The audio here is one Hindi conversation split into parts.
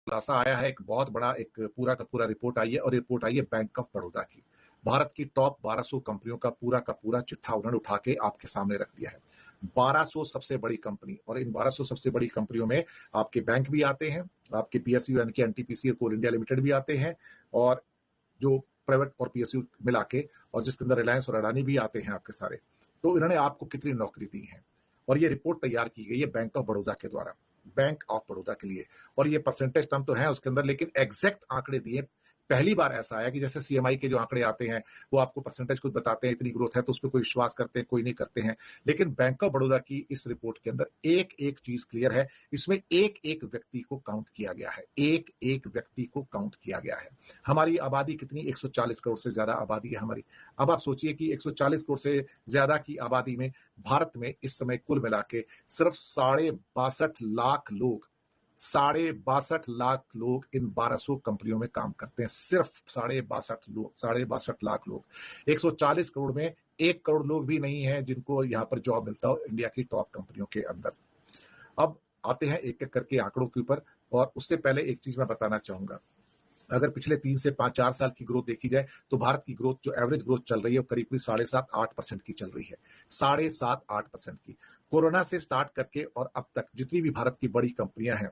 खुलासा आया है, एक बहुत बड़ा एक पूरा का पूरा रिपोर्ट आई है और रिपोर्ट आई है बैंक ऑफ बड़ौदा की। भारत की टॉप 1200 कंपनियों का पूरा चिट्ठा उन्होंने उठा के आपके सामने रख दिया है। 1200 सबसे बड़ी कंपनी, और इन 1200 सबसे बड़ी कंपनियों में आपके बैंक भी आते हैं, आपके पीएसयू यानी कि एनटीपीसी और कोल इंडिया लिमिटेड भी आते हैं, और जो प्राइवेट और पीएसयू मिला के, और जिसके अंदर रिलायंस और अडानी भी आते हैं आपके सारे। तो इन्होंने आपको कितनी नौकरी दी है, और ये रिपोर्ट तैयार की गई है बैंक ऑफ बड़ौदा के द्वारा, बैंक ऑफ बड़ौदा के लिए। और ये परसेंटेज टर्म तो है उसके अंदर, लेकिन एग्जैक्ट आंकड़े दिए। पहली बार ऐसा आया कि जैसे सीएमआई के जो आंकड़े आते हैं वो आपको परसेंटेज कुछ बताते हैं, इतनी ग्रोथ है, तो उस पर कोई विश्वास करते हैं, कोई नहीं करते हैं। लेकिन बैंक ऑफ बड़ौदा की इस रिपोर्ट के अंदर एक एक चीज क्लियर है। इसमें एक एक व्यक्ति को काउंट किया गया है, एक एक व्यक्ति को काउंट किया गया है। हमारी आबादी कितनी, 140 करोड़ से ज्यादा आबादी है हमारी। अब आप सोचिए कि 140 करोड़ से ज्यादा की आबादी में भारत में इस समय कुल मिला के सिर्फ 62.5 लाख लोग, 62.5 लाख लोग इन 1200 कंपनियों में काम करते हैं। सिर्फ 62.5 लाख लोग। 140 करोड़ में 1 करोड़ लोग भी नहीं है जिनको यहां पर जॉब मिलता हो इंडिया की टॉप कंपनियों के अंदर। अब आते हैं एक एक करके आंकड़ों के ऊपर, और उससे पहले एक चीज मैं बताना चाहूंगा। अगर पिछले 3 से 4 साल की ग्रोथ देखी जाए तो भारत की ग्रोथ जो एवरेज ग्रोथ चल रही है वो करीब करीब 7.5-8% की चल रही है। 7.5-8% की। कोरोना से स्टार्ट करके और अब तक जितनी भी भारत की बड़ी कंपनियां हैं,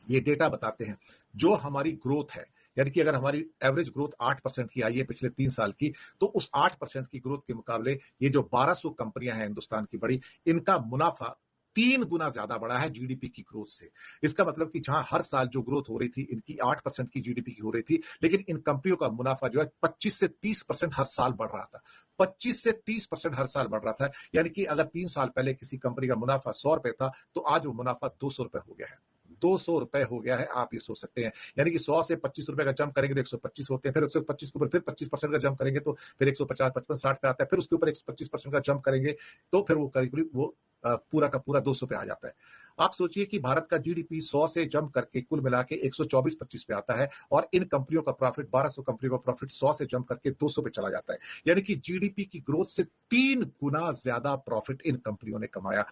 ये डेटा बताते हैं जो हमारी ग्रोथ है, यानी कि अगर हमारी एवरेज ग्रोथ 8% की आई है पिछले 3 साल की, तो उस 8% की ग्रोथ के मुकाबले ये जो 1200 कंपनियां हैं हिंदुस्तान की बड़ी, इनका मुनाफा 3 गुना ज्यादा बढ़ा है जीडीपी की ग्रोथ से। इसका मतलब कि जहां हर साल जो ग्रोथ हो रही थी इनकी 8% की जीडीपी की हो रही थी, लेकिन इन कंपनियों का मुनाफा जो है 25 से 30% हर साल बढ़ रहा था। 25 से 30% हर साल बढ़ रहा था। यानी कि अगर 3 साल पहले किसी कंपनी का मुनाफा 100 रुपए था, तो आज वो मुनाफा 200 रुपए हो गया है। 200 रुपए हो गया है, आप ये सोच सकते हैं। यानी कि 100 से 25 रुपए का जंप करेंगे तो 125 होते हैं, फिर 125 के ऊपर फिर 25% का जंप करेंगे तो फिर 150, 55, 60 पे आता है, फिर उसके ऊपर 125% का जंप करेंगे तो फिर वो करीब करीब वो पूरा का पूरा 200 पे आ जाता है। आप सोचिए कि भारत का जीडीपी 100 से जंप करके कुल मिला के 124-25 पे आता है, और इन कंपनियों का प्रॉफिट, 1200 कंपनियों का प्रॉफिट 100 से जंप करके 200 पे चला जाता है। यानी कि जीडीपी की ग्रोथ से 3 गुना ज्यादा प्रॉफिट इन कंपनियों ने कमाया।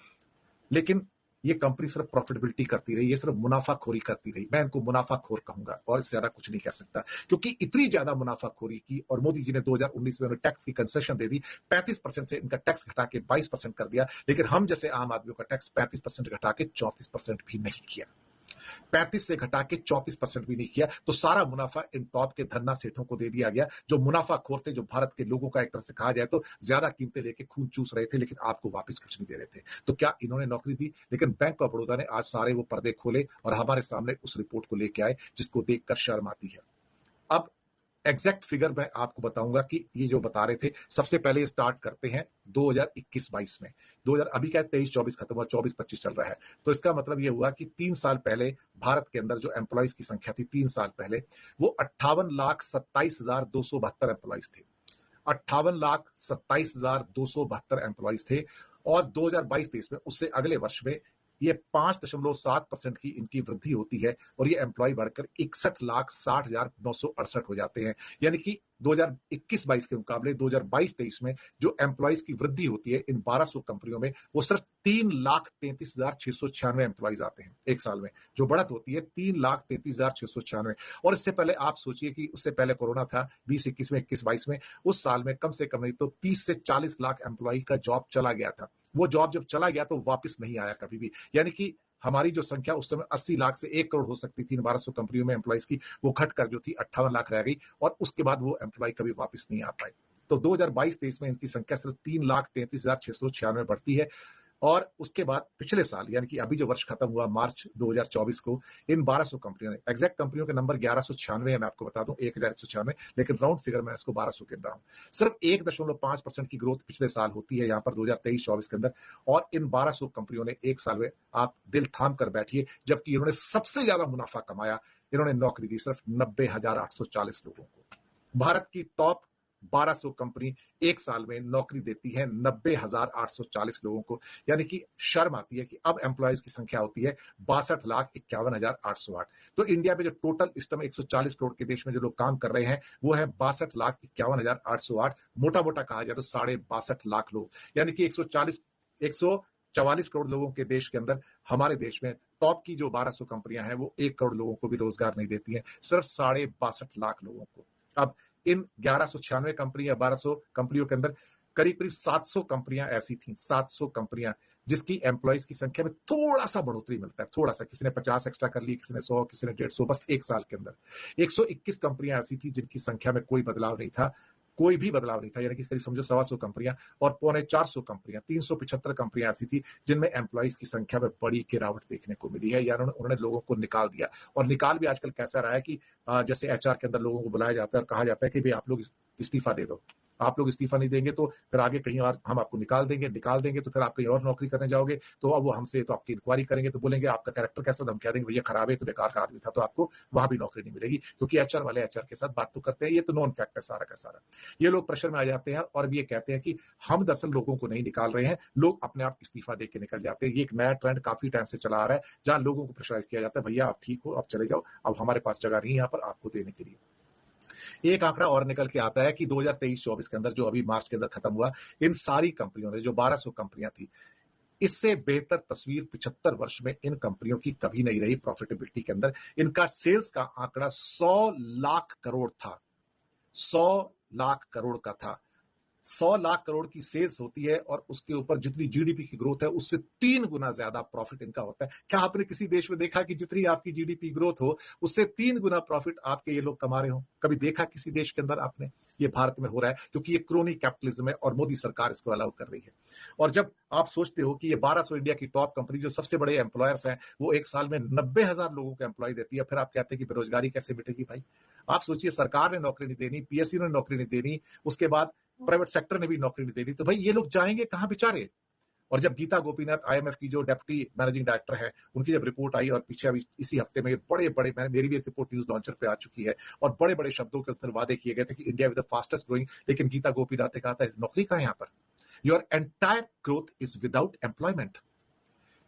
लेकिन ये कंपनी सिर्फ प्रॉफिटेबिलिटी करती रही, ये सिर्फ मुनाफाखोरी करती रही। मैं इनको मुनाफाखोर कहूंगा और इससे ज्यादा कुछ नहीं कह सकता, क्योंकि इतनी ज्यादा मुनाफाखोरी की। और मोदी जी ने 2019 में उन्हें टैक्स की कंसेशन दे दी, 35% से इनका टैक्स घटा के 22% कर दिया, लेकिन हम जैसे आम आदमियों का टैक्स 35% घटा के 34% भी नहीं किया। 35 से घटा के 34% भी नहीं किया, तो सारा मुनाफा इन टॉप के धन्ना सेठों को दे दिया गया, जो मुनाफाखोर थे, जो भारत के लोगों का एक तरह से कहा जाए तो ज्यादा कीमतें लेके खून चूस रहे थे, लेकिन आपको वापस कुछ नहीं दे रहे थे। तो क्या इन्होंने नौकरी दी? लेकिन बैंक ऑफ बड़ौदा ने आज सारे वो पर्दे खोले और हमारे सामने उस रिपोर्ट को लेके आए, जिसको देखकर शर्म आती है। अब एग्जैक्ट फिगर मैं आपको बताऊंगा कि ये जो बता रहे थे। सबसे पहले स्टार्ट करते हैं 2021-22 में। 2000 अभी क्या 23-24 खत्म हुआ, 24-25 चल रहा है। तो इसका मतलब ये हुआ कि 3 साल पहले भारत के अंदर जो एम्प्लॉइज की संख्या थी 3 साल पहले, वो 58,27,272 एम्प्लॉइज थे। 58,27,272 एम्प्लॉइज थे। और 2022-23 में, उससे अगले वर्ष में, ये 5.7% की इनकी वृद्धि होती है, और ये एम्प्लॉय बढ़कर 61,60,968 हो जाते हैं। यानी कि 2021-22 के मुकाबले 2022-23 में जो एम्प्लॉयज की वृद्धि होती है इन 1200 कंपनियों में, वो सिर्फ 3,33,696 एम्प्लॉयज आते हैं एक साल में। जो बढ़त होती है 3,33,696। और इससे पहले आप सोचिए कि उससे पहले कोरोना था 2021 में, 21-22 में, उस साल में कम से कम नहीं तो 30 से 40 लाख एम्प्लॉय का जॉब चला गया था। वो जॉब जब चला गया तो वापस नहीं आया कभी भी। यानी कि हमारी जो संख्या उस समय 80 लाख से 1 करोड़ हो सकती थी इन 1200 कंपनियों में एम्प्लॉइज की, वो घटकर जो थी 58 लाख रह गई, और उसके बाद वो एम्प्लॉय कभी वापस नहीं आ पाए। तो 2022-23 में इनकी संख्या सिर्फ 3,33,696 बढ़ती है। और उसके बाद पिछले साल, यानी कि अभी जो वर्ष खत्म हुआ मार्च 2024 को, इन 1200 कंपनियों ने, एग्जैक्ट कंपनियों के नंबर 1196 है, मैं आपको बता दूं 1196, लेकिन राउंड फिगर में इसको 1200 गिन रहा हूं। सिर्फ 1.5% की ग्रोथ पिछले साल होती है यहां पर 2023-24 के अंदर, और इन 1200 कंपनियों ने एक साल में, आप दिल थाम कर बैठिए, जबकि इन्होंने सबसे ज्यादा मुनाफा कमाया, इन्होंने नौकरी दी सिर्फ 90,840 लोगों को। भारत की टॉप 1200 कंपनी एक साल में नौकरी देती है 90,840 लोगों को। यानी कि शर्म आती है कि अब एम्प्लॉयज की संख्या होती है 62,51,808। तो इंडिया में जो टोटल इस समय 140 करोड़ के देश में जो लोग काम कर रहे हैं, वो है 62,51,808। मोटा मोटा कहा जाए तो 62.5 लाख लोग। यानी कि 144 करोड़ लोगों के देश के अंदर हमारे देश में टॉप की जो 1200 कंपनियां हैं वो 1 करोड़ लोगों को भी रोजगार नहीं देती हैं, सिर्फ 62.5 लाख लोगों को। अब इन 1196 कंपनी या 1200 कंपनियों के अंदर करीब करीब 700 कंपनियां ऐसी थी, 700 कंपनियां जिसकी एम्प्लॉइज की संख्या में थोड़ा सा बढ़ोतरी मिलता है, थोड़ा सा, किसी ने 50 एक्स्ट्रा कर ली, किसी ने 100, किसी ने 150, बस एक साल के अंदर 121 कंपनियां ऐसी थी जिनकी संख्या में कोई बदलाव नहीं था, कोई भी बदलाव नहीं था, यानी कि करीब समझो 125 कंपनियां, और 350 कंपनियां, 375 कंपनियां ऐसी थी जिनमें एम्प्लॉइज की संख्या में बड़ी गिरावट देखने को मिली है, या उन्होंने लोगों को निकाल दिया। और निकाल भी आजकल कैसा रहा है कि जैसे एचआर के अंदर लोगों को बुलाया जाता है और कहा जाता है कि भाई आप लोग इस्तीफा दे दो, आप लोग इस्तीफा नहीं देंगे तो फिर आगे कहीं और हम आपको निकाल देंगे तो फिर आप कहीं और नौकरी करने जाओगे, तो अब वो हमसे तो आपकी इंक्वायरी करेंगे, तो बोलेंगे आपका कैरेक्टर कैसा, तो हम कह देंगे भैया खराब है, तो बेकार का आदमी था, तो आपको वहां भी नौकरी नहीं मिलेगी, क्योंकि एचआर वाले एचआर के साथ बात तो करते हैं, ये तो नॉन फैक्ट है सारा का सारा। ये लोग प्रेशर में आ जाते हैं और ये कहते हैं कि हम दरअसल लोगों को नहीं निकाल रहे हैं, लोग अपने आप इस्तीफा दे के निकल जाते हैं। ये एक नया ट्रेंड काफी टाइम से चला आ रहा है, जहां लोगों को प्रेशराइज किया जाता है, भैया आप ठीक हो, अब चले जाओ, अब हमारे पास जगह नहीं है यहाँ पर आपको देने के लिए। एक आंकड़ा और निकल के आता है कि 2023-24 के अंदर, जो अभी मार्च के अंदर खत्म हुआ, इन सारी कंपनियों ने, जो 1200 कंपनियां थी, इससे बेहतर तस्वीर 75 वर्ष में इन कंपनियों की कभी नहीं रही प्रॉफिटेबिलिटी के अंदर। इनका सेल्स का आंकड़ा 100 लाख करोड़ था, 100 लाख करोड़ का था। 100 लाख करोड़ की सेल्स होती है और उसके ऊपर जितनी जीडीपी की ग्रोथ है उससे 3 गुना ज्यादा प्रॉफिट इनका होता है। क्या आपने किसी देश में देखा कि जितनी आपकी जीडीपी ग्रोथ हो उससे 3 गुना प्रॉफिट आपके ये लोग कमा रहे हो? कभी देखा किसी देश के अंदर आपने? ये भारत में हो रहा है क्योंकि ये क्रोनी कैपिटलिज्म है और मोदी सरकार इसको अलाउ कर रही है। और जब आप सोचते हो कि ये 1200 इंडिया की टॉप कंपनी जो सबसे बड़े एम्प्लॉयर्स हैं, वो एक साल में 90,000 लोगों को एम्प्लॉय देती है, फिर आप कहते हैं कि बेरोजगारी कैसे मिटेगी भाई? आप सोचिए, सरकार ने नौकरी नहीं देनी, पीएसयू ने नौकरी नहीं देनी, उसके बाद प्राइवेट सेक्टर ने भी नौकरी नहीं देनी, तो भाई ये लोग जाएंगे कहां बेचारे? और जब गीता गोपीनाथ, आईएमएफ की जो डेप्टी मैनेजिंग डायरेक्टर है, उनकी जब रिपोर्ट आई, और पीछे अभी इसी हफ्ते में बड़े बड़े, मेरी भी एक रिपोर्ट न्यूज लॉन्चर पे आ चुकी है, और बड़े बड़े शब्दों के अंदर वादे किए गए थे कि India with the fastest growing, लेकिन गीता गोपीनाथ ने कहा था नौकरी कहां है यहाँ पर? Your entire growth is without employment,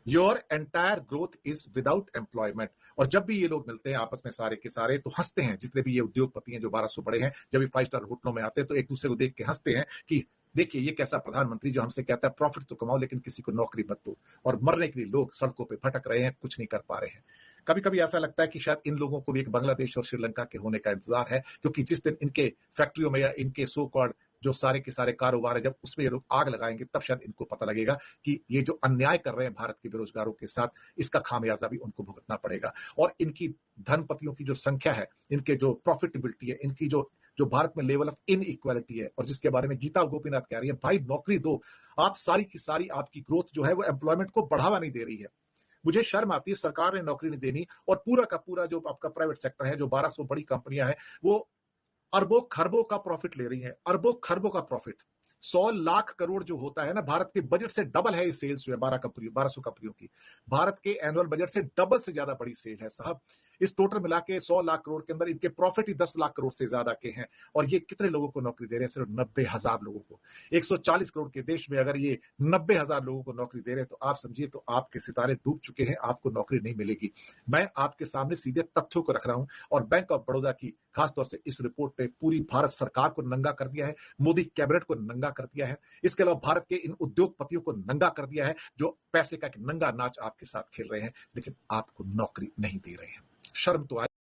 your entire growth is without employment. और जब भी ये लोग मिलते हैं आपस में सारे के सारे, तो हंसते हैं, जितने भी ये उद्योगपति हैं जो 1200 बड़े हैं, जब ये 5 स्टार होटलों में आते हैं तो एक दूसरे को देख के हंसते हैं कि देखिए ये कैसा प्रधानमंत्री जो हमसे कहता है प्रॉफिट तो कमाओ लेकिन किसी को नौकरी मत दो, और मरने के लिए लोग सड़कों पे भटक रहे हैं, कुछ नहीं कर पा रहे हैं। कभी कभी ऐसा लगता है कि शायद इन लोगों को भी एक बांग्लादेश और श्रीलंका के होने का इंतजार है, क्योंकि जिस दिन इनके फैक्ट्रियों में या इनके सो कॉल्ड जो सारे के सारे कारोबार है, जब उसमें ये लोग आग लगाएंगे, तब शायद इनको पता लगेगा कि ये जो अन्याय कर रहे हैं भारत के बेरोजगारों के साथ, इसका खामियाजा भी उनको भुगतना पड़ेगा। और इनकी धनपतियों की जो संख्या है, इनके जो प्रॉफिटेबिलिटी है, इनकी जो जो भारत में लेवल ऑफ इन इक्वालिटी है, और जिसके बारे में गीता गोपीनाथ कह रही है भाई नौकरी दो, आप सारी की सारी आपकी ग्रोथ जो है वो एम्प्लॉयमेंट को बढ़ावा नहीं दे रही है। मुझे शर्म आती है, सरकार ने नौकरी नहीं देनी, और पूरा का पूरा जो आपका प्राइवेट सेक्टर है, जो 1200 बड़ी कंपनियां हैं, वो अरबों खरबों का प्रॉफिट ले रही है, अरबों खरबों का प्रॉफिट। 100 लाख करोड़ जो होता है ना, भारत के बजट से डबल है ये सेल्स जो है 1200 कंपनियों की। भारत के एनुअल बजट से डबल से ज्यादा बड़ी सेल है साहब। इस टोटल मिला के 100 लाख करोड़ के अंदर इनके प्रॉफिट ही 10 लाख करोड़ से ज्यादा के हैं, और ये कितने लोगों को नौकरी दे रहे हैं? सिर्फ 90,000 लोगों को। 140 करोड़ के देश में अगर ये 90,000 लोगों को नौकरी दे रहे हैं, तो आप समझिए, तो आपके सितारे डूब चुके हैं, आपको नौकरी नहीं मिलेगी। मैं आपके सामने सीधे तथ्यों को रख रहा हूं, और बैंक ऑफ बड़ौदा की खासतौर से इस रिपोर्ट ने पूरी भारत सरकार को नंगा कर दिया है, मोदी कैबिनेट को नंगा कर दिया है, इसके अलावा भारत के इन उद्योगपतियों को नंगा कर दिया है, जो पैसे का नंगा नाच आपके साथ खेल रहे हैं, लेकिन आपको नौकरी नहीं दे रहे हैं। शर्म तो